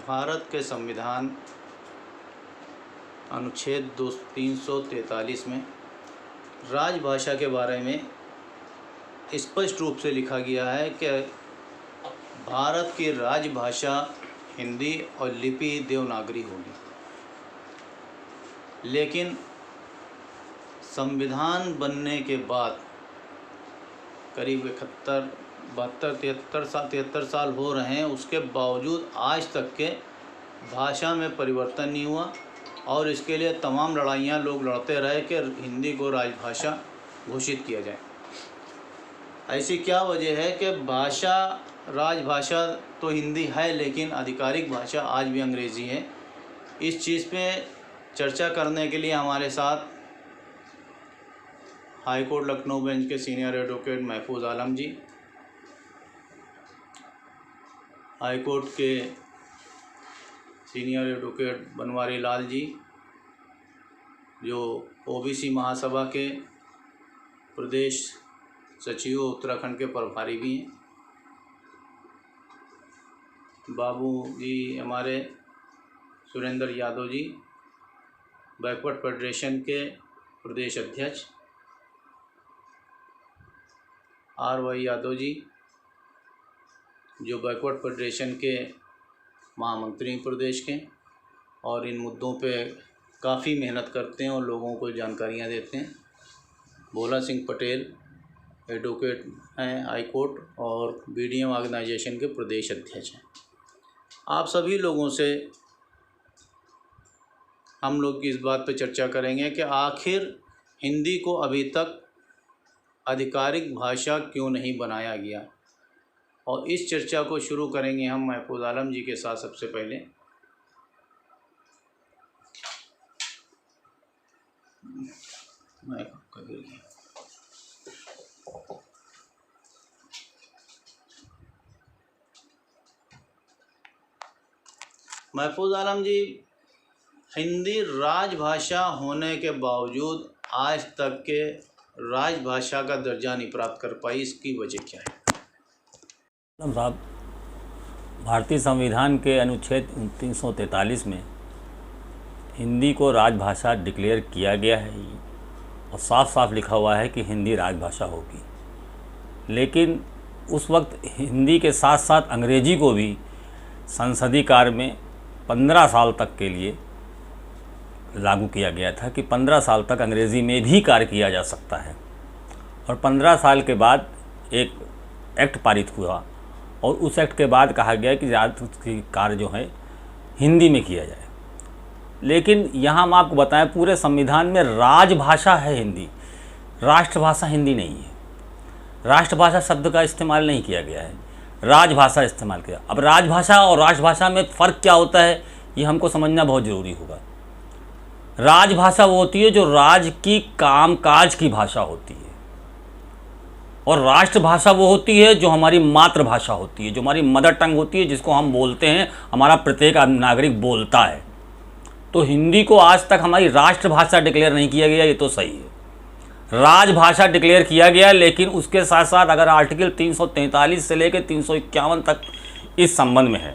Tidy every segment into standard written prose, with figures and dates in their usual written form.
भारत के संविधान अनुच्छेद 343 में राजभाषा के बारे में स्पष्ट रूप से लिखा गया है कि भारत की राजभाषा हिंदी और लिपि देवनागरी होगी। लेकिन संविधान बनने के बाद करीब 73 साल हो रहे हैं, उसके बावजूद आज तक के भाषा में परिवर्तन नहीं हुआ और इसके लिए तमाम लड़ाइयाँ लोग लड़ते रहे कि हिंदी को राजभाषा घोषित किया जाए। ऐसी क्या वजह है कि राजभाषा तो हिंदी है लेकिन आधिकारिक भाषा आज भी अंग्रेज़ी है। इस चीज़ पे चर्चा करने के लिए हमारे साथ हाई कोर्ट लखनऊ बेंच के सीनियर एडवोकेट महफूज आलम जी, हाई कोर्ट के सीनियर एडवोकेट बनवारी लाल जी जो ओबीसी महासभा के प्रदेश सचिव उत्तराखंड के प्रभारी भी हैं, बाबू जी हमारे सुरेंद्र यादव जी बैकवर्ड फेडरेशन के प्रदेश अध्यक्ष, RY यादव जी जो बैकवर्ड फेडरेशन के महामंत्री प्रदेश के और इन मुद्दों पे काफ़ी मेहनत करते हैं और लोगों को जानकारियाँ देते हैं, भोला सिंह पटेल एडवोकेट हैं हाई कोर्ट और BDM ऑर्गेनाइजेशन के प्रदेश अध्यक्ष हैं। आप सभी लोगों से हम लोग इस बात पर चर्चा करेंगे कि आखिर हिंदी को अभी तक आधिकारिक भाषा क्यों नहीं बनाया गया, और इस चर्चा को शुरू करेंगे हम महफूज आलम जी के साथ। सबसे पहले महफूज आलम जी, हिंदी राजभाषा होने के बावजूद आज तक के राजभाषा का दर्जा नहीं प्राप्त कर पाई, इसकी वजह क्या है? साहब, भारतीय संविधान के अनुच्छेद 343 में हिंदी को राजभाषा डिक्लेयर किया गया है और साफ साफ लिखा हुआ है कि हिंदी राजभाषा होगी। लेकिन उस वक्त हिंदी के साथ साथ अंग्रेजी को भी संसदीय कार्य में 15 साल तक के लिए लागू किया गया था कि 15 साल तक अंग्रेज़ी में भी कार्य किया जा सकता है। और 15 साल के बाद एक एक्ट पारित हुआ और उस एक्ट के बाद कहा गया कि ज़्यादातर कार्य जो है हिंदी में किया जाए। लेकिन यहाँ हम आपको बताएं, पूरे संविधान में राजभाषा है हिंदी, राष्ट्रभाषा हिंदी नहीं है। राष्ट्रभाषा शब्द का इस्तेमाल नहीं किया गया है, राजभाषा इस्तेमाल किया। अब राजभाषा और राष्ट्रभाषा में फ़र्क क्या होता है ये हमको समझना बहुत ज़रूरी होगा। राजभाषा वो होती है जो राज्य की कामकाज की भाषा होती है, और राष्ट्रभाषा वो होती है जो हमारी मातृभाषा होती है, जो हमारी मदर टंग होती है, जिसको हम बोलते हैं, हमारा प्रत्येक नागरिक बोलता है। तो हिंदी को आज तक हमारी राष्ट्रभाषा डिक्लेयर नहीं किया गया, ये तो सही है। राजभाषा डिक्लेयर किया गया, लेकिन उसके साथ साथ अगर आर्टिकल 343 से लेकर 351 तक इस संबंध में है,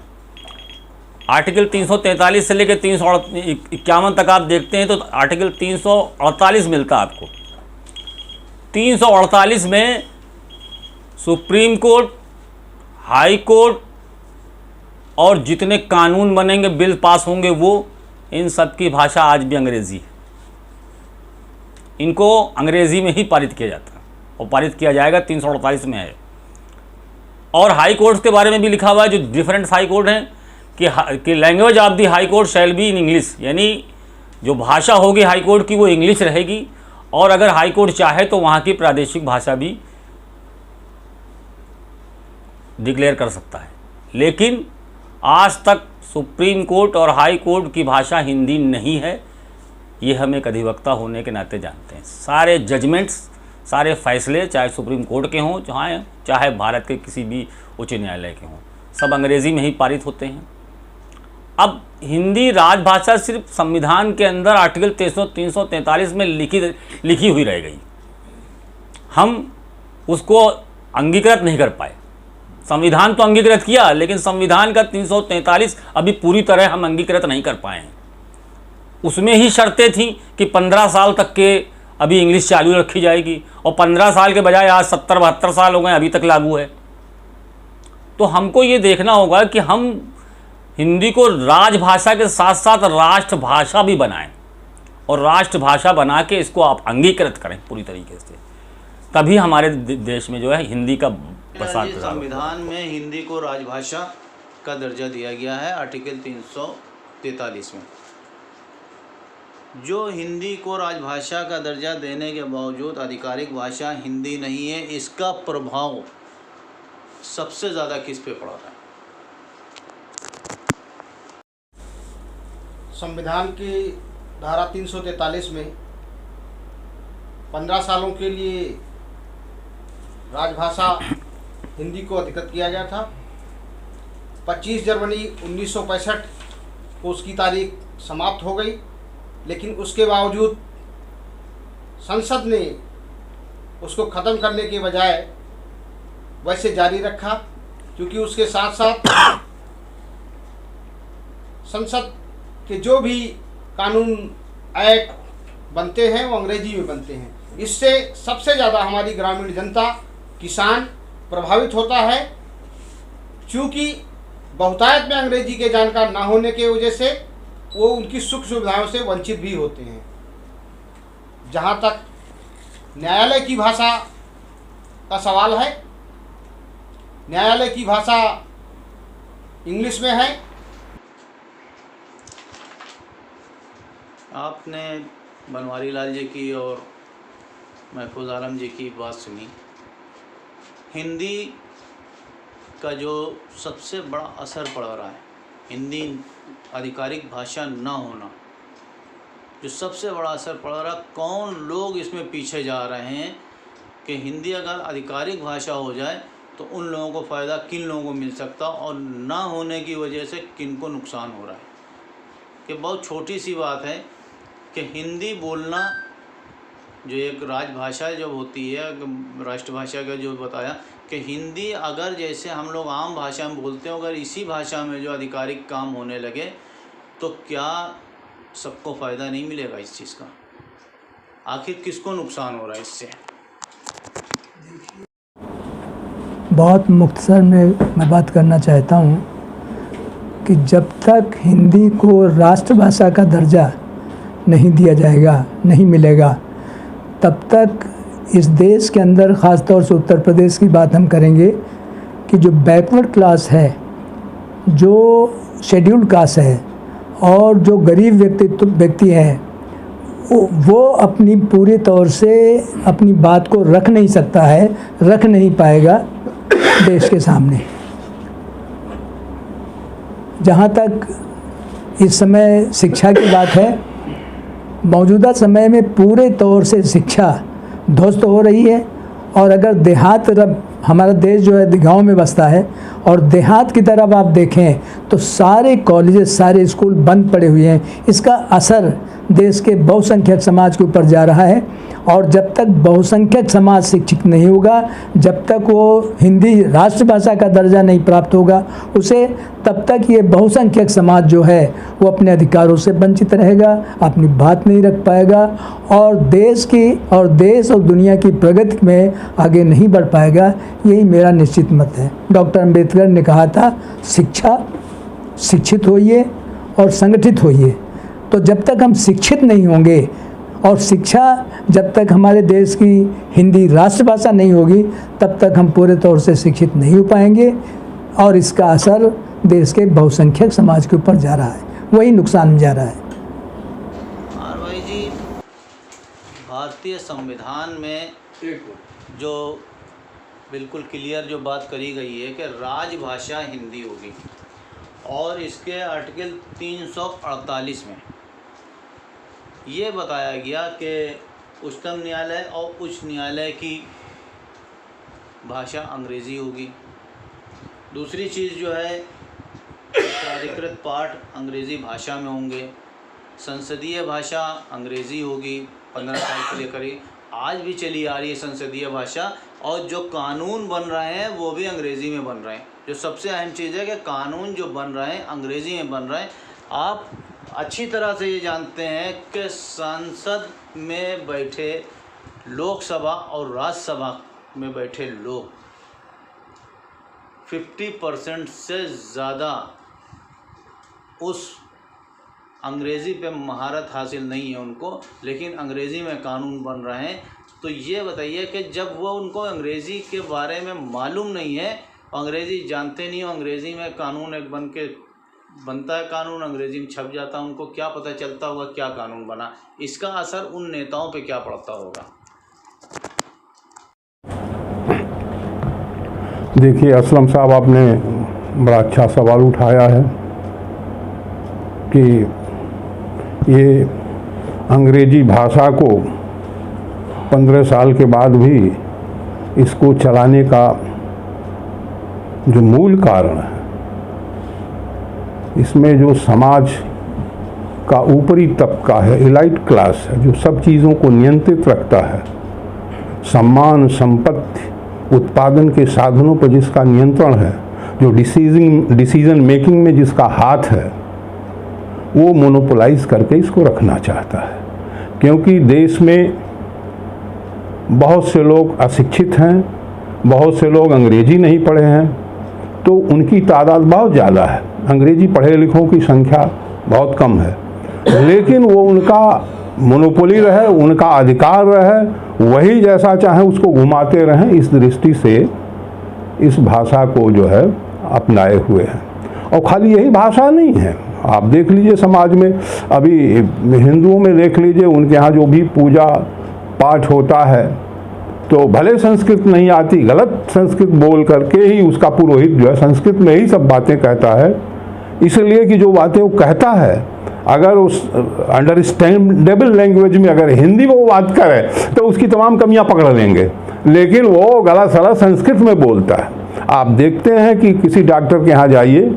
आर्टिकल 343 से लेकर 351 तक आप देखते हैं तो आर्टिकल 348 मिलता है आपको। 348 में सुप्रीम कोर्ट, हाई कोर्ट और जितने कानून बनेंगे, बिल पास होंगे, वो इन सब की भाषा आज भी अंग्रेज़ी है। इनको अंग्रेज़ी में ही पारित किया जाता है और पारित किया जाएगा, 348 में है। और हाई कोर्ट के बारे में भी लिखा हुआ है, जो डिफरेंट हाई कोर्ट हैं, कि language of the high court shall be in English, यानी जो भाषा होगी हाई कोर्ट की वो इंग्लिश रहेगी, और अगर हाई कोर्ट चाहे तो वहाँ की प्रादेशिक भाषा भी डिक्लेयर कर सकता है। लेकिन आज तक सुप्रीम कोर्ट और हाई कोर्ट की भाषा हिंदी नहीं है, ये हम एक अधिवक्ता होने के नाते जानते हैं। सारे जजमेंट्स, सारे फैसले, चाहे सुप्रीम कोर्ट के हों, चाहे भारत के किसी भी उच्च न्यायालय के हों, सब अंग्रेज़ी में ही पारित होते हैं। अब हिंदी राजभाषा सिर्फ संविधान के अंदर आर्टिकल 343 में लिखी हुई रह गई, हम उसको अंगीकृत नहीं कर पाए। संविधान तो अंगीकृत किया, लेकिन संविधान का 343 अभी पूरी तरह हम अंगीकृत नहीं कर पाए हैं। उसमें ही शर्तें थी कि 15 साल तक के अभी इंग्लिश चालू रखी जाएगी, और 15 साल के बजाय आज 70-72 साल हो गए, अभी तक लागू है। तो हमको ये देखना होगा कि हम हिंदी को राजभाषा के साथ साथ राष्ट्रभाषा भी बनाएं, और राष्ट्रभाषा बना के इसको आप अंगीकृत करें पूरी तरीके से, तभी हमारे देश में जो है हिंदी का प्रसार। संविधान में हिंदी को राजभाषा का दर्जा दिया गया है आर्टिकल 343 में। जो हिंदी को राजभाषा का दर्जा देने के बावजूद आधिकारिक भाषा हिंदी नहीं है, इसका प्रभाव सबसे ज़्यादा किस पे पड़ा है? संविधान की धारा 343 में 15 सालों के लिए राजभाषा हिंदी को अधिकृत किया गया था। 25 जनवरी 1965 को उसकी तारीख समाप्त हो गई, लेकिन उसके बावजूद संसद ने उसको ख़त्म करने के बजाय वैसे जारी रखा, क्योंकि उसके साथ साथ संसद के जो भी कानून एक्ट बनते हैं वो अंग्रेजी में बनते हैं। इससे सबसे ज़्यादा हमारी ग्रामीण जनता, किसान प्रभावित होता है, क्योंकि बहुतायत में अंग्रेजी के जानकार ना होने के वजह से वो उनकी सुख सुविधाओं से वंचित भी होते हैं। जहाँ तक न्यायालय की भाषा का सवाल है, न्यायालय की भाषा इंग्लिश में है। आपने बनवारी लाल जी की और महफूज आलम जी की बात सुनी। हिंदी का जो सबसे बड़ा असर पड़ रहा है, हिंदी आधिकारिक भाषा न होना, जो सबसे बड़ा असर पड़ रहा, कौन लोग इसमें पीछे जा रहे हैं कि हिंदी अगर आधिकारिक भाषा हो जाए तो उन लोगों को फ़ायदा किन लोगों को मिल सकता, और ना होने की वजह से किन को नुकसान हो रहा है। कि बहुत छोटी सी बात है कि हिंदी बोलना जो एक राजभाषा जब होती है, राष्ट्रभाषा का जो बताया कि हिंदी अगर जैसे हम लोग आम भाषा में बोलते हैं, अगर इसी भाषा में जो आधिकारिक काम होने लगे तो क्या सबको फ़ायदा नहीं मिलेगा इस चीज़ का? आखिर किसको नुकसान हो रहा है इससे? बहुत मुख्तसर में मैं बात करना चाहता हूँ कि जब तक हिंदी को राष्ट्रभाषा का दर्जा नहीं दिया जाएगा, नहीं मिलेगा, तब तक इस देश के अंदर, ख़ास तौर से उत्तर प्रदेश की बात हम करेंगे, कि जो बैकवर्ड क्लास है, जो शेड्यूल्ड कास्ट है और जो गरीब व्यक्ति हैं, वो अपनी पूरे तौर से अपनी बात को रख नहीं सकता है, रख नहीं पाएगा देश के सामने। जहाँ तक इस समय शिक्षा की बात है, मौजूदा समय में पूरे तौर से शिक्षा ध्वस्त हो रही है। और अगर देहात, हमारा देश जो है गांव में बसता है, और देहात की तरफ आप देखें तो सारे कॉलेजेस, सारे स्कूल बंद पड़े हुए हैं। इसका असर देश के बहुसंख्यक समाज के ऊपर जा रहा है, और जब तक बहुसंख्यक समाज शिक्षित नहीं होगा, जब तक वो हिंदी राष्ट्रभाषा का दर्जा नहीं प्राप्त होगा उसे, तब तक ये बहुसंख्यक समाज जो है वो अपने अधिकारों से वंचित रहेगा, अपनी बात नहीं रख पाएगा, और देश और दुनिया की प्रगति में आगे नहीं बढ़ पाएगा। यही मेरा निश्चित मत है। डॉक्टर अम्बेडकर ने कहा था, शिक्षित होइए और संगठित होइए। तो जब तक हम शिक्षित नहीं होंगे, और शिक्षा जब तक हमारे देश की हिंदी राष्ट्रभाषा नहीं होगी, तब तक हम पूरे तौर से शिक्षित नहीं हो पाएंगे, और इसका असर देश के बहुसंख्यक समाज के ऊपर जा रहा है, वही नुकसान में जा रहा है। और भाई जी, भारतीय संविधान में जो बिल्कुल क्लियर जो बात करी गई है कि राजभाषा हिंदी होगी, और इसके आर्टिकल 348 में ये बताया गया कि उच्चतम न्यायालय और उच्च न्यायालय की भाषा अंग्रेज़ी होगी। दूसरी चीज़ जो है, अधिकृत पाठ अंग्रेज़ी भाषा में होंगे, संसदीय भाषा अंग्रेज़ी होगी। 15 साल के लिए करीब आज भी चली आ रही है संसदीय भाषा, और जो कानून बन रहे हैं वो भी अंग्रेज़ी में बन रहे हैं। जो सबसे अहम चीज़ है कि कानून जो बन रहे हैं अंग्रेज़ी में बन रहे हैं। आप अच्छी तरह से ये जानते हैं कि संसद में बैठे, लोकसभा और राज्यसभा में बैठे लोग 50% से ज़्यादा उस अंग्रेज़ी पे महारत हासिल नहीं है उनको, लेकिन अंग्रेज़ी में कानून बन रहे हैं। तो ये बताइए कि जब वो उनको अंग्रेज़ी के बारे में मालूम नहीं है, अंग्रेज़ी जानते नहीं हो, अंग्रेज़ी में कानून एक बनता है, कानून अंग्रेज़ी में छप जाता है, उनको क्या पता चलता होगा क्या कानून बना। इसका असर उन नेताओं पे क्या पड़ता होगा? देखिए असलम साहब, आपने बड़ा अच्छा सवाल उठाया है कि ये अंग्रेजी भाषा को 15 साल के बाद भी इसको चलाने का जो मूल कारण है, इसमें जो समाज का ऊपरी तबका है, एलाइट क्लास है, जो सब चीज़ों को नियंत्रित रखता है, सम्मान, संपत्ति, उत्पादन के साधनों पर जिसका नियंत्रण है, जो डिसीजन मेकिंग में जिसका हाथ है, वो मोनोपोलाइज करके इसको रखना चाहता है। क्योंकि देश में बहुत से लोग अशिक्षित हैं, बहुत से लोग अंग्रेजी नहीं पढ़े हैं, तो उनकी तादाद बहुत ज़्यादा है, अंग्रेजी पढ़े लिखों की संख्या बहुत कम है, लेकिन वो उनका मोनोपोली रहे, उनका अधिकार रहे, वही जैसा चाहे उसको घुमाते रहें। इस दृष्टि से इस भाषा को जो है अपनाए हुए हैं। और खाली यही भाषा नहीं है, आप देख लीजिए समाज में, अभी हिंदुओं में देख लीजिए, उनके यहाँ जो भी पूजा पाठ होता है तो भले संस्कृत नहीं आती, गलत संस्कृत बोल करके ही उसका पुरोहित जो है संस्कृत में ही सब बातें कहता है, इसलिए कि जो बातें वो कहता है अगर उस अंडरस्टैंडेबल लैंग्वेज में अगर हिंदी में वो बात करे तो उसकी तमाम कमियां पकड़ लेंगे, लेकिन वो गला सला संस्कृत में बोलता है। आप देखते हैं कि किसी डॉक्टर के यहाँ जाइए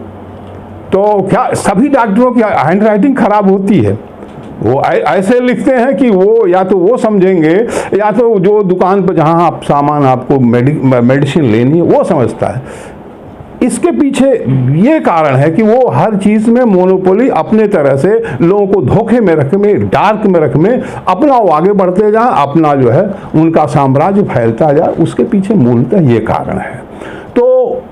तो क्या सभी डॉक्टरों की हैंड राइटिंग खराब होती है, वो ऐसे लिखते हैं कि वो या तो वो समझेंगे या तो जो दुकान पर जहाँ आप सामान आपको मेडिसिन लेनी है वो समझता है। इसके पीछे ये कारण है कि वो हर चीज़ में मोनोपोली अपने तरह से लोगों को धोखे में रख में, डार्क में रख में, अपना वो आगे बढ़ते जाए, अपना जो है उनका साम्राज्य फैलता जाए, उसके पीछे मूलतः ये कारण है। तो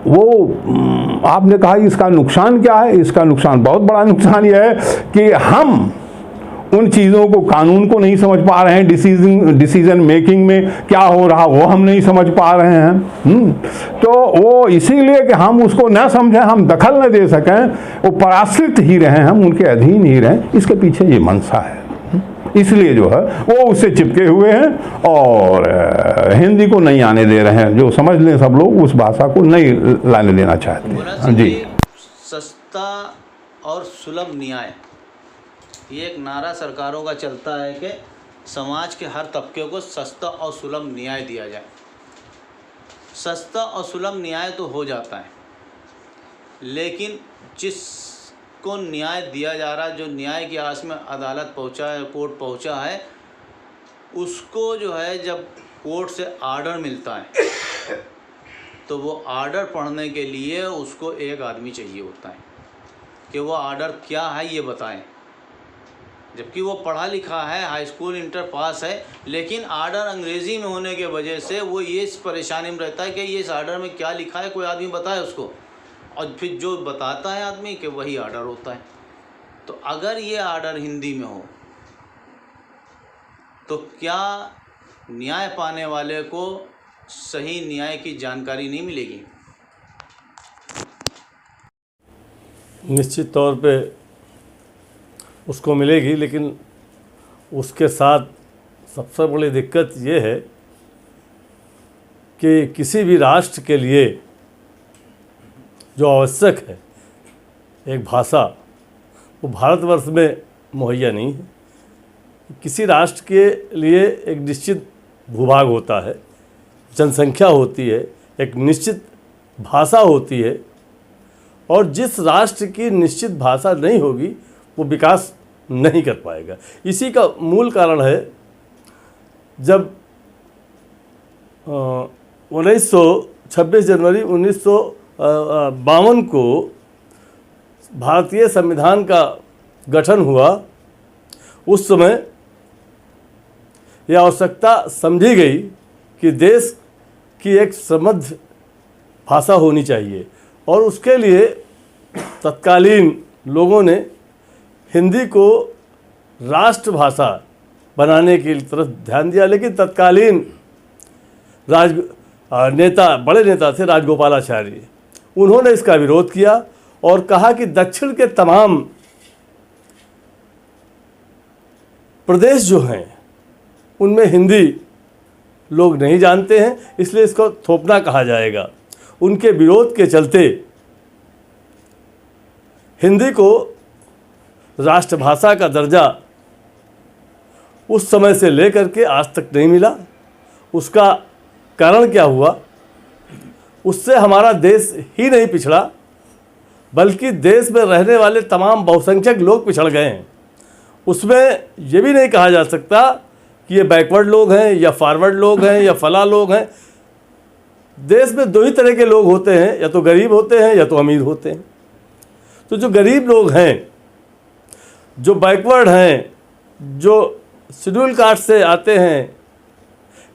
वो आपने कहा इसका नुकसान क्या है? इसका नुकसान, बहुत बड़ा नुकसान यह है कि हम उन चीज़ों को, कानून को नहीं समझ पा रहे हैं, डिसीजन मेकिंग में क्या हो रहा वो हम नहीं समझ पा रहे हैं। तो वो इसीलिए कि हम उसको न समझें, हम दखल न दे सकें, वो पराश्रित ही रहें, हम उनके अधीन ही रहें, इसके पीछे ये मंशा है। इसलिए जो है वो उससे चिपके हुए हैं और हिंदी को नहीं आने दे रहे हैं। जो समझ लें सब लोग, उस भाषा को नहीं लाने देना चाहते हैं। जी, सस्ता और सुलभ न्याय, ये एक नारा सरकारों का चलता है कि समाज के हर तबके को सस्ता और सुलभ न्याय दिया जाए। सस्ता और सुलभ न्याय तो हो जाता है, लेकिन जिसको न्याय दिया जा रहा है, जो न्याय की आस में अदालत पहुंचा है, कोर्ट पहुंचा है, उसको जो है जब कोर्ट से आर्डर मिलता है तो वो आर्डर पढ़ने के लिए उसको एक आदमी चाहिए होता है कि वो आर्डर क्या है ये बताएं। जबकि वो पढ़ा लिखा है, हाई स्कूल इंटर पास है, लेकिन आर्डर अंग्रेज़ी में होने के वजह से वो ये इस परेशानी में रहता है कि ये इस आर्डर में क्या लिखा है, कोई आदमी बताए उसको, और फिर जो बताता है आदमी कि वही आर्डर होता है। तो अगर ये आर्डर हिंदी में हो तो क्या न्याय पाने वाले को सही न्याय की जानकारी नहीं मिलेगी? निश्चित तौर पे उसको मिलेगी, लेकिन उसके साथ सबसे बड़ी दिक्कत ये है कि किसी भी राष्ट्र के लिए जो आवश्यक है एक भाषा, वो भारतवर्ष में मुहैया नहीं है। किसी राष्ट्र के लिए एक निश्चित भूभाग होता है, जनसंख्या होती है, एक निश्चित भाषा होती है, और जिस राष्ट्र की निश्चित भाषा नहीं होगी वो विकास नहीं कर पाएगा। इसी का मूल कारण है जब 26 जनवरी 1952 को भारतीय संविधान का गठन हुआ, उस समय यह आवश्यकता समझी गई कि देश की एक समृद्ध भाषा होनी चाहिए और उसके लिए तत्कालीन लोगों ने हिंदी को राष्ट्रभाषा बनाने की तरफ ध्यान दिया। लेकिन तत्कालीन बड़े नेता थे राजगोपालाचारी, उन्होंने इसका विरोध किया और कहा कि दक्षिण के तमाम प्रदेश जो हैं उनमें हिंदी लोग नहीं जानते हैं, इसलिए इसको थोपना कहा जाएगा। उनके विरोध के चलते हिंदी को राष्ट्रभाषा का दर्जा उस समय से लेकर के आज तक नहीं मिला। उसका कारण क्या हुआ? उससे हमारा देश ही नहीं पिछड़ा, बल्कि देश में रहने वाले तमाम बहुसंख्यक लोग पिछड़ गए हैं। उसमें यह भी नहीं कहा जा सकता कि ये बैकवर्ड लोग हैं या फॉरवर्ड लोग हैं या फला लोग हैं। देश में दो ही तरह के लोग होते हैं, या तो गरीब होते हैं या तो अमीर होते हैं। तो जो गरीब लोग हैं, जो बैकवर्ड हैं, जो शेड्यूल कास्ट से आते हैं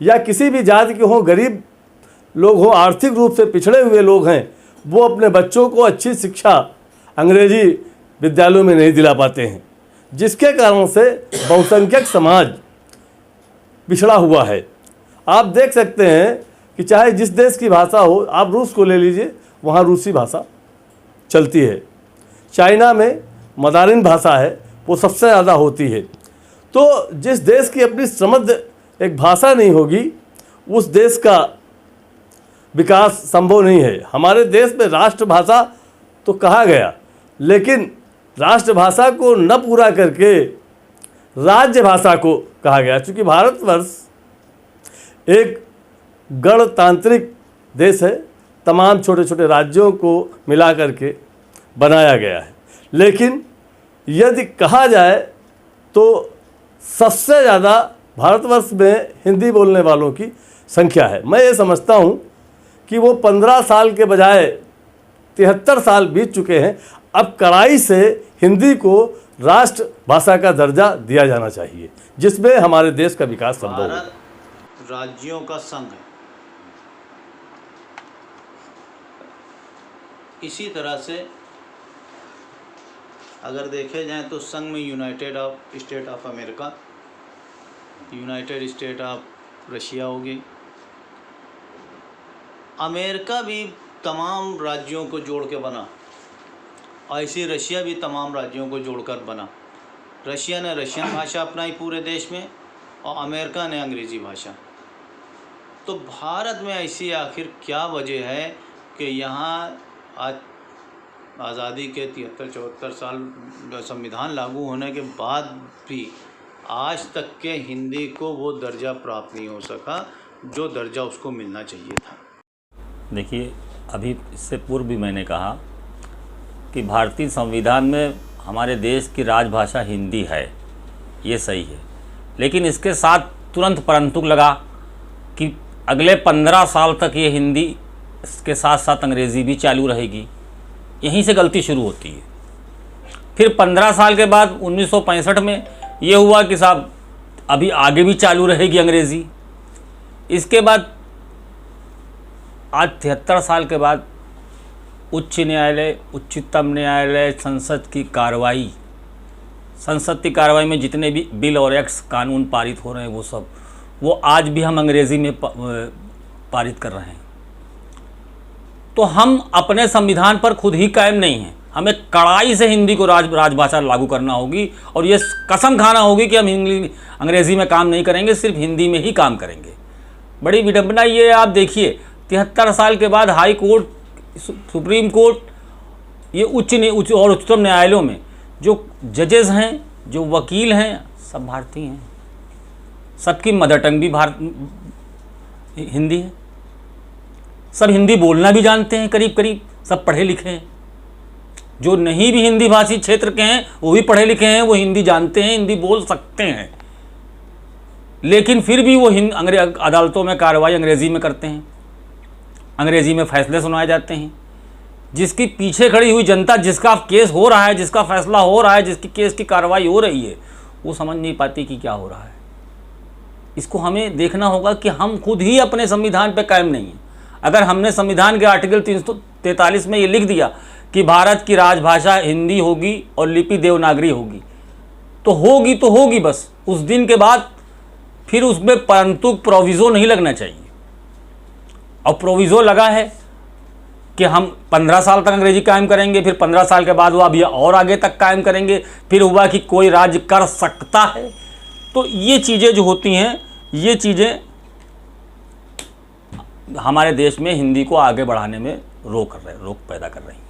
या किसी भी जाति के हों, गरीब लोग हों, आर्थिक रूप से पिछड़े हुए लोग हैं, वो अपने बच्चों को अच्छी शिक्षा अंग्रेजी विद्यालयों में नहीं दिला पाते हैं, जिसके कारण से बहुसंख्यक समाज पिछड़ा हुआ है। आप देख सकते हैं कि चाहे जिस देश की भाषा हो, आप रूस को ले लीजिए, वहाँ रूसी भाषा चलती है। चाइना में मंदारिन भाषा है, वो सबसे ज़्यादा होती है। तो जिस देश की अपनी समृद्ध एक भाषा नहीं होगी, उस देश का विकास संभव नहीं है। हमारे देश में राष्ट्रभाषा तो कहा गया, लेकिन राष्ट्रभाषा को न पूरा करके राज्य भाषा को कहा गया। चूँकि भारतवर्ष एक गणतांत्रिक देश है, तमाम छोटे छोटे राज्यों को मिला करके बनाया गया है। लेकिन यदि कहा जाए तो सबसे ज़्यादा भारतवर्ष में हिंदी बोलने वालों की संख्या है। मैं ये समझता हूँ कि वो 15 साल के बजाय 73 साल बीत चुके हैं। अब कड़ाई से हिंदी को राष्ट्रभाषा का दर्जा दिया जाना चाहिए, जिसमें हमारे देश का विकास संभव हो। भारत राज्यों का संघ है। इसी तरह से अगर देखे जाए तो संघ में United state of America, United state of Russia हो गई। अमेरिका भी तमाम राज्यों को जोड़ के बना, ऐसी रशिया भी तमाम राज्यों को जोड़कर बना। रशिया ने रशियन भाषा अपनाई पूरे देश में और अमेरिका ने अंग्रेज़ी भाषा। तो भारत में ऐसी आखिर क्या वजह है कि यहाँ आज आज़ादी के 73-74 साल संविधान लागू होने के बाद भी आज तक के हिंदी को वो दर्जा प्राप्त नहीं हो सका जो दर्जा उसको मिलना चाहिए था? देखिए, अभी इससे पूर्व भी मैंने कहा कि भारतीय संविधान में हमारे देश की राजभाषा हिंदी है, ये सही है। लेकिन इसके साथ तुरंत परंतु लगा कि अगले 15 साल तक ये हिंदी इसके साथ साथ अंग्रेज़ी भी चालू रहेगी। यहीं से गलती शुरू होती है। फिर 15 साल के बाद 1965 में ये हुआ कि साहब अभी आगे भी चालू रहेगी अंग्रेज़ी। इसके बाद आज 73 साल के बाद उच्च न्यायालय, उच्चतम न्यायालय, संसद की कार्रवाई में जितने भी बिल और एक्ट्स कानून पारित हो रहे हैं वो आज भी हम अंग्रेज़ी में पारित कर रहे हैं। तो हम अपने संविधान पर खुद ही कायम नहीं हैं। हमें कड़ाई से हिंदी को राजभाषा लागू करना होगी और ये कसम खाना होगी कि हम अंग्रेज़ी में काम नहीं करेंगे, सिर्फ हिंदी में ही काम करेंगे। बड़ी विडंबना ये आप देखिए, 73 साल के बाद हाई कोर्ट, सुप्रीम कोर्ट, ये उच्च और उच्चतम न्यायालयों में जो जजेस हैं, जो वकील हैं, सब भारतीय हैं। सबकी मदर टंग भी हिंदी है। सब हिंदी बोलना भी जानते हैं, करीब करीब सब पढ़े लिखे हैं। जो नहीं भी हिंदी भाषी क्षेत्र के हैं वो भी पढ़े लिखे हैं, वो हिंदी जानते हैं, हिंदी बोल सकते हैं। लेकिन फिर भी वो अदालतों में कार्रवाई अंग्रेज़ी में करते हैं। अंग्रेज़ी में फैसले सुनाए जाते हैं। जिसकी पीछे खड़ी हुई जनता, जिसका केस हो रहा है, जिसका फैसला हो रहा है, जिसकी केस की कार्रवाई हो रही है, वो समझ नहीं पाती कि क्या हो रहा है। इसको हमें देखना होगा कि हम खुद ही अपने संविधान पे कायम नहीं हैं। अगर हमने संविधान के आर्टिकल 343 में ये लिख दिया कि भारत की राजभाषा हिंदी होगी और लिपि देवनागरी होगी, तो होगी बस। उस दिन के बाद फिर उसमें परंतु प्रोविज़ो नहीं लगना चाहिए। और प्रोविज़ो लगा है कि हम 15 साल तक अंग्रेजी कायम करेंगे, फिर 15 साल के बाद हुआ अभी और आगे तक कायम करेंगे, फिर हुआ कि कोई राज्य कर सकता है। तो ये चीज़ें जो होती हैं, ये चीज़ें हमारे देश में हिंदी को आगे बढ़ाने में रोक पैदा कर रही हैं।